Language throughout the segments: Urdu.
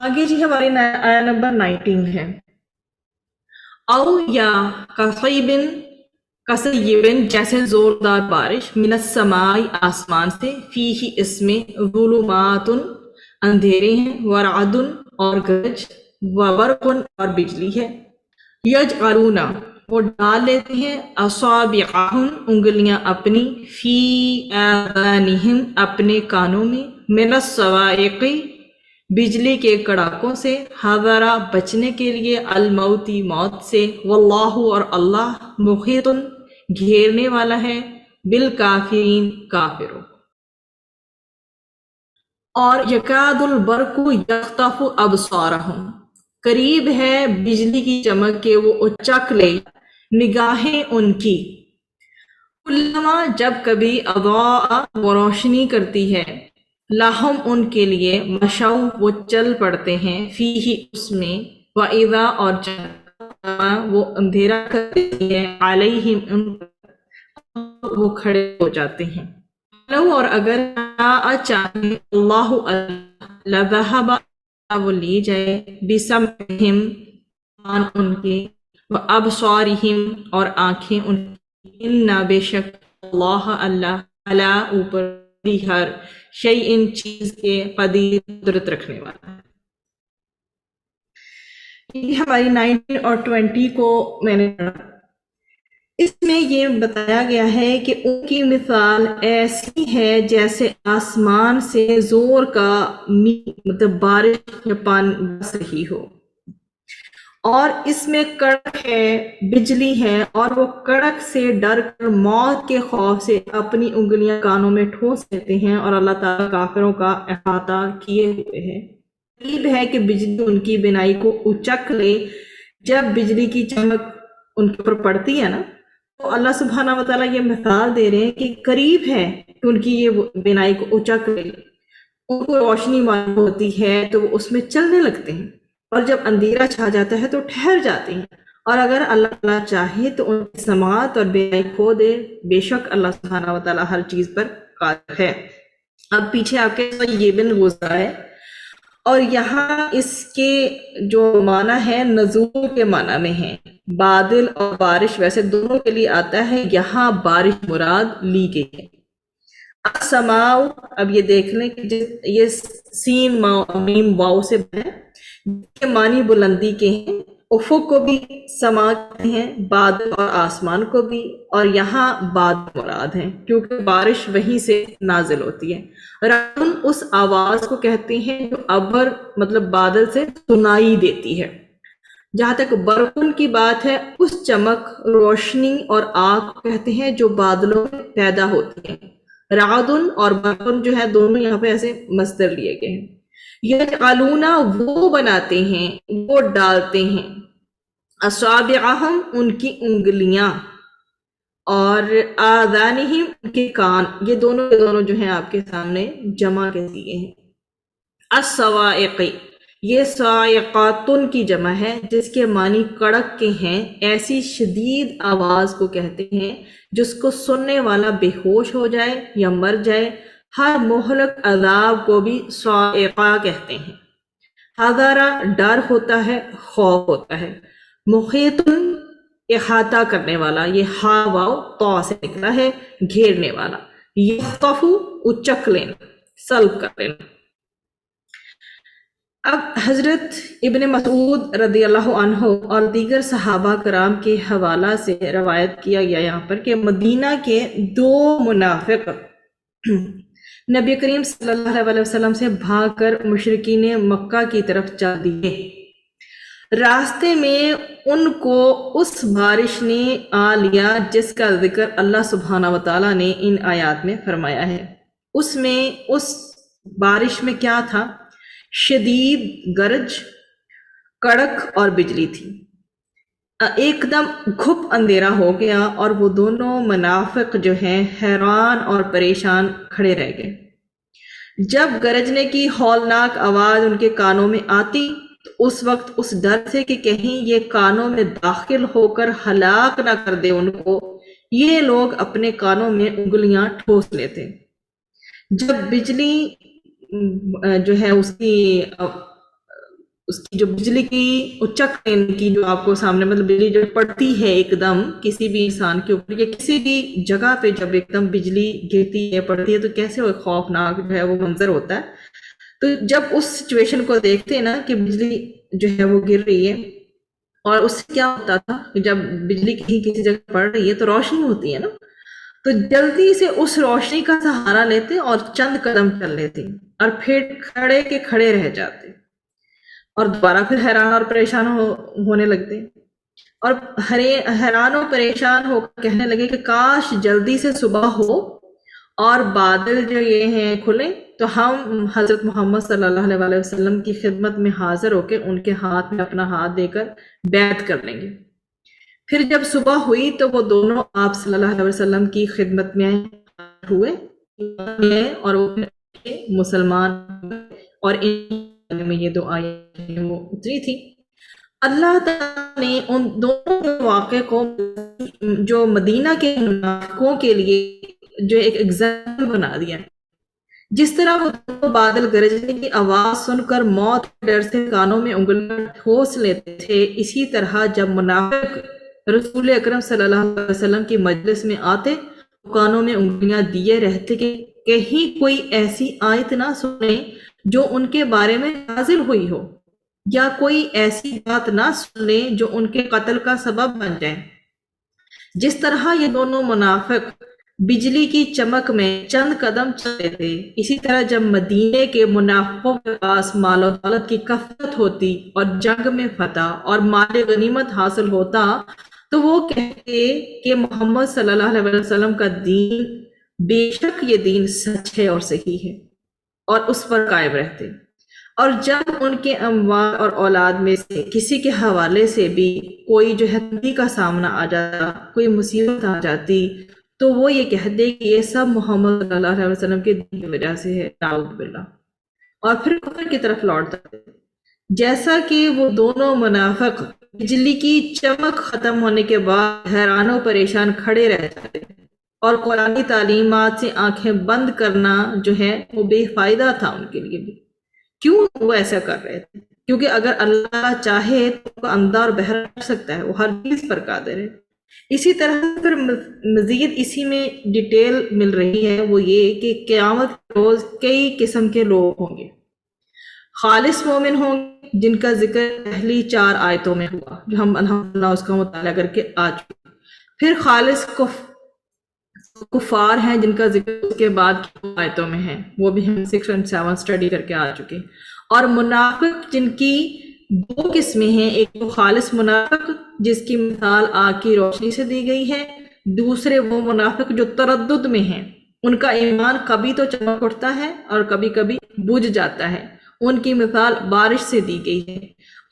آگے جی ہماری آیا نمبر 19 ہے، او یا کصیبن، کصیبن جیسے زوردار بارش، من السماء آسمان سے، فیہ اس میں ظلمات اندھیرے ہیں، ورعد اور گرج، وبرق اور بجلی ہے، یجعلون وہ ڈال لیتے ہیں، اصابعہم انگلیاں اپنی، فی آذانہم اپنے کانوں میں، من الصواعق بجلی کے کڑاکوں سے، حذرا بچنے کے لیے، الموتی موت سے، واللہ اور اللہ محیط گھیرنے والا ہے، بالکافرین کافروں، اور یکاد البرق یخطف ابصارہم، قریب ہے بجلی کی چمک کے وہ اچک لے نگاہیں ان کی، کلما جب کبھی اضاء وہ روشنی کرتی ہے، لہم ان کے لیے، مشو وہ چل پڑتے ہیں، فیہ اس میں، وَإِذَا اور جب وہ اندھیرا کر دیتی ہے، علیہم ان پر وہ کھڑے ہو جاتے ہیں، لو اور اگر چاہے اللہ لذہب وہ لی جائے، بسمعہم کان ان کے، وابصارہم اور آنکھیں ان کی، انہ بے شک اللہ اللہ علا اوپر ہر شیء چیز کے قدیر قدرت رکھنے والا ہے۔ یہ ہماری 19 اور 20 کو میں نے پڑھا، اس میں یہ بتایا گیا ہے کہ ان کی مثال ایسی ہے جیسے آسمان سے زور کا مطلب بارش یا پانی برس رہی ہو، اور اس میں کڑک ہے، بجلی ہے، اور وہ کڑک سے ڈر کر موت کے خوف سے اپنی انگلیاں کانوں میں ٹھوس لیتے ہیں، اور اللہ تعالیٰ کافروں کا احاطہ کیے ہوئے ہے۔ قریب ہے کہ بجلی ان کی بینائی کو اچک لے، جب بجلی کی چمک ان کے اوپر پڑتی ہے نا، تو اللہ سبحانہ وتعالیٰ یہ مثال دے رہے ہیں کہ قریب ہے کہ ان کی یہ بینائی کو اچک لے، ان کو روشنی معلوم ہوتی ہے تو وہ اس میں چلنے لگتے ہیں، اور جب اندھیرا چھا جاتا ہے تو ٹھہر جاتے ہیں، اور اگر اللہ تعالیٰ چاہے تو ان کی سماعت اور بینائی کھو دے، بے شک اللہ سبحانہ وتعالیٰ ہر چیز پر قادر ہے۔ اب پیچھے آپ کے یہ بن غصہ ہے، اور یہاں اس کے جو معنی ہے نزول کے معنی میں ہے، بادل اور بارش ویسے دونوں کے لیے آتا ہے، یہاں بارش مراد لی گئی ہے۔ السماء، اب یہ دیکھ لیں کہ یہ سین میم واؤ سے بنے کے معنی بلندی کے ہیں، افق کو بھی سما کہتے ہیں، بادل اور آسمان کو بھی، اور یہاں بادل مراد ہیں کیونکہ بارش وہیں سے نازل ہوتی ہے۔ رعد اس آواز کو کہتے ہیں جو ابر مطلب بادل سے سنائی دیتی ہے۔ جہاں تک برقن کی بات ہے، اس چمک، روشنی اور آگ کو کہتے ہیں جو بادلوں میں پیدا ہوتی ہے۔ رعدن اور برقن جو ہے دونوں یہاں پہ ایسے مصدر لیے گئے ہیں۔ یجعلون وہ بناتے ہیں، وہ ڈالتے ہیں، اصابعہم ان کی انگلیاں، اور آذانہم ان کے کان، یہ دونوں کے دونوں جو ہیں آپ کے سامنے جمع کے دیے ہیں۔ الصواعق، یہ صاعقاتن کی جمع ہے جس کے معنی کڑک کے ہیں، ایسی شدید آواز کو کہتے ہیں جس کو سننے والا بے ہوش ہو جائے یا مر جائے۔ ہر مہلک عذاب کو بھی صاعقہ کہتے ہیں۔ حذرا ڈر ہوتا ہے، خوف ہوتا ہے، محیط احاطہ کرنے والا، یہ ہا واو تو سے نکلا ہے، گھیرنے والا، یخطف اچک لینا، سلب کر لینا۔ اب حضرت ابن مسعود رضی اللہ عنہ اور دیگر صحابہ کرام کے حوالہ سے روایت کیا گیا یہاں پر کہ مدینہ کے دو منافق نبی کریم صلی اللہ علیہ وسلم سے بھاگ کر مشرکین مکہ کی طرف چل دیے۔ راستے میں ان کو اس بارش نے آ لیا جس کا ذکر اللہ سبحانہ وتعالیٰ نے ان آیات میں فرمایا ہے۔ اس بارش میں کیا تھا؟ شدید گرج، کڑک اور بجلی تھی۔ ایک دم گھپ اندھیرا ہو گیا اور وہ دونوں منافق جو ہیں حیران اور پریشان کھڑے رہ گئے۔ جب گرجنے کی ہولناک آواز ان کے کانوں میں آتی تو اس وقت اس ڈر سے کہ کہیں یہ کانوں میں داخل ہو کر ہلاک نہ کر دے ان کو، یہ لوگ اپنے کانوں میں انگلیاں ٹھوس لیتے۔ جب بجلی جو ہے اس کی اس کی جو بجلی کی اچک کی جو آپ کو سامنے مطلب بجلی جب پڑتی ہے ایک دم کسی بھی انسان کے اوپر یا کسی بھی جگہ پہ جب ایک دم بجلی گرتی ہے پڑتی ہے تو کیسے وہ خوفناک جو ہے وہ منظر ہوتا ہے. تو جب اس سچویشن کو دیکھتے ہیں نا کہ بجلی جو ہے وہ گر رہی ہے اور اس سے کیا ہوتا تھا کہ جب بجلی کہیں کسی جگہ پڑ رہی ہے تو روشنی ہوتی ہے نا, تو جلدی سے اس روشنی کا سہارا لیتے اور چند قدم چل لیتے اور پھر کھڑے کے کھڑے رہ جاتے اور دوبارہ پھر حیران اور پریشان ہونے لگتے اور حیران و پریشان ہو کر کہنے لگے کہ کاش جلدی سے صبح ہو اور بادل جو یہ ہیں کھلے تو ہم حضرت محمد صلی اللہ علیہ وسلم کی خدمت میں حاضر ہو کے ان کے ہاتھ میں اپنا ہاتھ دے کر بیعت کر لیں گے. پھر جب صبح ہوئی تو وہ دونوں آپ صلی اللہ علیہ وسلم کی خدمت میں ہوئے اور وہ مسلمان اور ان میں یہ 2 آیتیں وہ اتری تھی. اللہ تعالیٰ نے ان دونوں کے واقعے کو جو مدینہ کے منافقوں کے لیے جو ایک ایگزامپل بنا دیا. جس طرح وہ بادل گرجنے کی آواز سن کر موت کے ڈر سے کانوں میں انگلیاں ٹھوس لیتے تھے, اسی طرح جب منافق رسول اکرم صلی اللہ علیہ وسلم کی مجلس میں آتے کانوں میں انگلیاں دیے رہتے کہ کہیں کوئی ایسی آیت نہ سنے جو ان کے بارے میں نازل ہوئی ہو یا کوئی ایسی بات نہ سنے جو ان کے قتل کا سبب بن جائے. جس طرح یہ دونوں منافق بجلی کی چمک میں چند قدم چلتے تھے, اسی طرح جب مدینے کے منافقوں کے پاس مال و دولت کی کثرت ہوتی اور جنگ میں فتح اور مال غنیمت حاصل ہوتا تو وہ کہتے کہ محمد صلی اللہ علیہ وسلم کا دین بے شک یہ دین سچ ہے اور صحیح ہے, اور اس پر قائم رہتے. اور جب ان کے اموال اور اولاد میں سے کسی کے حوالے سے بھی کوئی جو ہے تنگی کا سامنا آ جاتا, کوئی مصیبت آ جاتی, تو وہ یہ کہتے کہ یہ سب محمد صلی اللہ علیہ وسلم کے دین کی وجہ سے ہے, نعوذ باللہ, اور پھر کفر کی طرف لوٹ جاتے. جیسا کہ وہ دونوں منافق بجلی کی چمک ختم ہونے کے بعد حیران و پریشان کھڑے رہ جاتے اور قرآنی تعلیمات سے آنکھیں بند کرنا جو ہے وہ بے فائدہ تھا ان کے لیے بھی. کیوں وہ ایسا کر رہے تھے؟ کیونکہ اگر اللہ چاہے تو اندھا اور بہرا کر سکتا ہے, وہ ہر چیز پر قادر ہے. اسی طرح پھر مزید اسی میں ڈیٹیل مل رہی ہے, وہ یہ کہ قیامت کے روز کئی قسم کے لوگ ہوں گے. خالص مومن ہوں گے جن کا ذکر پہلی 4 آیتوں میں ہوا, جو ہم الحمدللہ اس کا مطالعہ کر کے آ چکے. پھر خالص کفار ہیں جن کا ذکر اس کے بعد کی آیتوں میں ہے, وہ بھی ہم 6 اور 7 اسٹڈی کر کے آ چکے. اور منافق جن کی 2 قسمیں ہیں, ایک تو خالص منافق جس کی مثال آگ کی روشنی سے دی گئی ہے, دوسرے وہ منافق جو تردد میں ہیں, ان کا ایمان کبھی تو چمک اٹھتا ہے اور کبھی کبھی بجھ جاتا ہے, ان کی مثال بارش سے دی گئی ہے.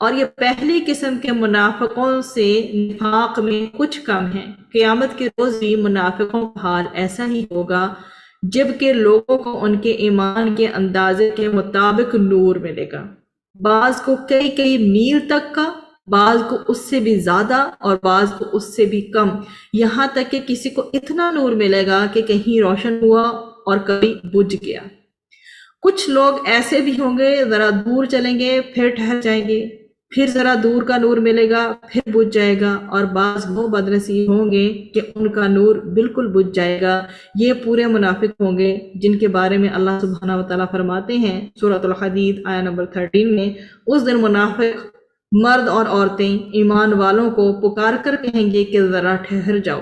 اور یہ پہلی قسم کے منافقوں سے نفاق میں کچھ کم ہے. قیامت کے روز بھی منافقوں کا حال ایسا ہی ہوگا جبکہ لوگوں کو ان کے ایمان کے اندازے کے مطابق نور ملے گا, بعض کو کئی میل تک کا, بعض کو اس سے بھی زیادہ اور بعض کو اس سے بھی کم, یہاں تک کہ کسی کو اتنا نور ملے گا کہ کہیں روشن ہوا اور کبھی بجھ گیا. کچھ لوگ ایسے بھی ہوں گے ذرا دور چلیں گے پھر ٹھہر جائیں گے, پھر ذرا دور کا نور ملے گا پھر بجھ جائے گا, اور بعض وہ بدنصیب ہوں گے کہ ان کا نور بالکل بجھ جائے گا. یہ پورے منافق ہوں گے جن کے بارے میں اللہ سبحانہ وتعالیٰ فرماتے ہیں سورۃ الحدید آیہ نمبر 13 میں, اس دن منافق مرد اور عورتیں ایمان والوں کو پکار کر کہیں گے کہ ذرا ٹھہر جاؤ,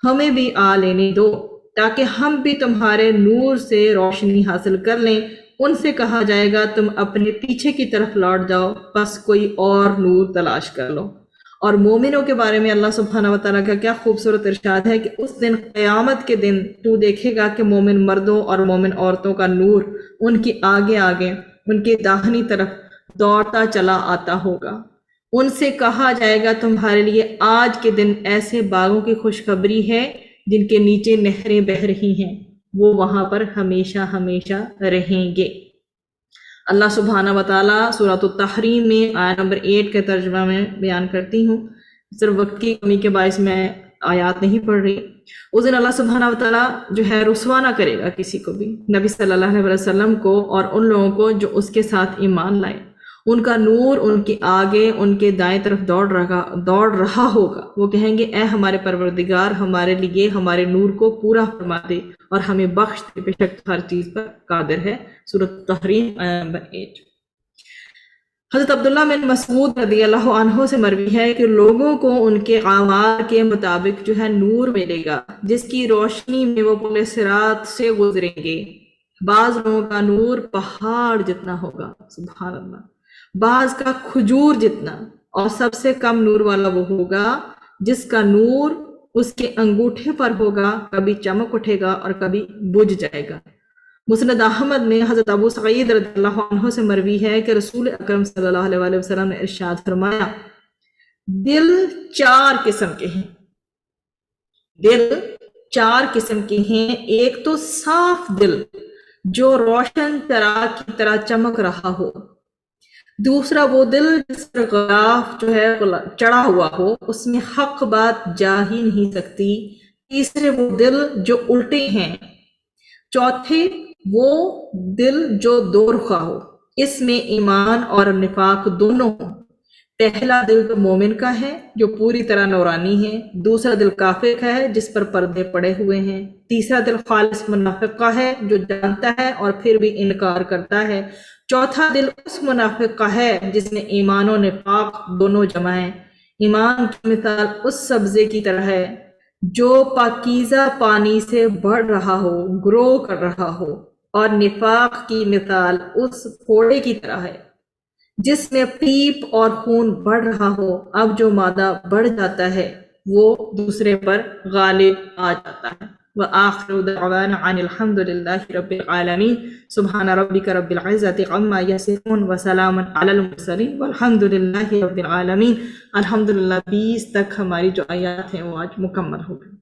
ہمیں بھی آ لینے دو تاکہ ہم بھی تمہارے نور سے روشنی حاصل کر لیں. ان سے کہا جائے گا تم اپنے پیچھے کی طرف لوٹ جاؤ, بس کوئی اور نور تلاش کر لو. اور مومنوں کے بارے میں اللہ سبحانہ وتعالیٰ کا کیا خوبصورت ارشاد ہے کہ اس دن قیامت کے دن تو دیکھے گا کہ مومن مردوں اور مومن عورتوں کا نور ان کی آگے آگے ان کی داہنی طرف دوڑتا چلا آتا ہوگا. ان سے کہا جائے گا تمہارے لیے آج کے دن ایسے باغوں کی خوشخبری ہے جن کے نیچے نہریں بہہ رہی ہیں, وہ وہاں پر ہمیشہ ہمیشہ رہیں گے. اللہ سبحانہ وتعالیٰ سورۃ التحریم میں آیہ نمبر 8 کے ترجمہ میں بیان کرتی ہوں, صرف وقت کی کمی کے باعث میں آیات نہیں پڑھ رہی. اس دن اللہ سبحانہ وتعالیٰ جو ہے رسوا نہ کرے گا کسی کو بھی, نبی صلی اللہ علیہ وسلم کو اور ان لوگوں کو جو اس کے ساتھ ایمان لائے. ان کا نور ان کے آگے ان کے دائیں طرف دوڑ رہا ہوگا، وہ کہیں گے اے ہمارے پروردگار ہمارے لیے ہمارے نور کو پورا فرما دے اور ہمیں بخش دے، بے شک ہر چیز پر قادر ہے۔ سورۃ تحریم نمبر 8۔ حضرت عبداللہ بن مسعود رضی اللہ عنہ سے مروی ہے کہ لوگوں کو ان کے اعمال کے مطابق جو ہے نور ملے گا، جس کی روشنی میں وہ پل صراط سے گزریں گے۔ بعض لوگوں کا نور پہاڑ جتنا ہوگا، سبحان اللہ، بعض کا کھجور جتنا، اور سب سے کم نور والا وہ ہوگا جس کا نور اس کے انگوٹھے پر ہوگا، کبھی چمک اٹھے گا اور کبھی بجھ جائے گا۔ مسند احمد میں حضرت ابو سعید رضی اللہ عنہ سے مروی ہے کہ رسول اکرم صلی اللہ علیہ وآلہ وسلم نے ارشاد فرمایا، دل 4 قسم کے ہیں، دل 4 قسم کے ہیں۔ ایک تو صاف دل جو روشن چراغ کی طرح چمک رہا ہو، دوسرا وہ دل جس پر غلاف جو ہے چڑھا ہوا ہو، اس میں حق بات جا ہی نہیں سکتی، تیسرے وہ دل جو الٹے ہیں، چوتھے وہ دل جو دو رخا ہو، اس میں ایمان اور نفاق دونوں ہوں۔ پہلا دل تو مومن کا ہے جو پوری طرح نورانی ہے، دوسرا دل کافر کا ہے جس پر پردے پڑے ہوئے ہیں، تیسرا دل خالص منافق کا ہے جو جانتا ہے اور پھر بھی انکار کرتا ہے، چوتھا دل اس منافق کا ہے جس میں ایمان و نفاق دونوں جمع ہیں۔ ایمان کی مثال اس سبزے کی طرح ہے جو پاکیزہ پانی سے بڑھ رہا ہو، گرو کر رہا ہو، اور نفاق کی مثال اس پھوڑے کی طرح ہے جس میں پیپ اور خون بڑھ رہا ہو، اب جو مادہ بڑھ جاتا ہے وہ دوسرے پر غالب آ جاتا ہے۔ وآخر دعوانا عن الحمد للہ رب العالمین، سبحان ربک رب العزت عما یصفون وسلام علی المرسلین والحمد للہ رب العالمین۔ الحمدللہ 20 تک ہماری جو آیات ہیں وہ آج مکمل ہو گئی۔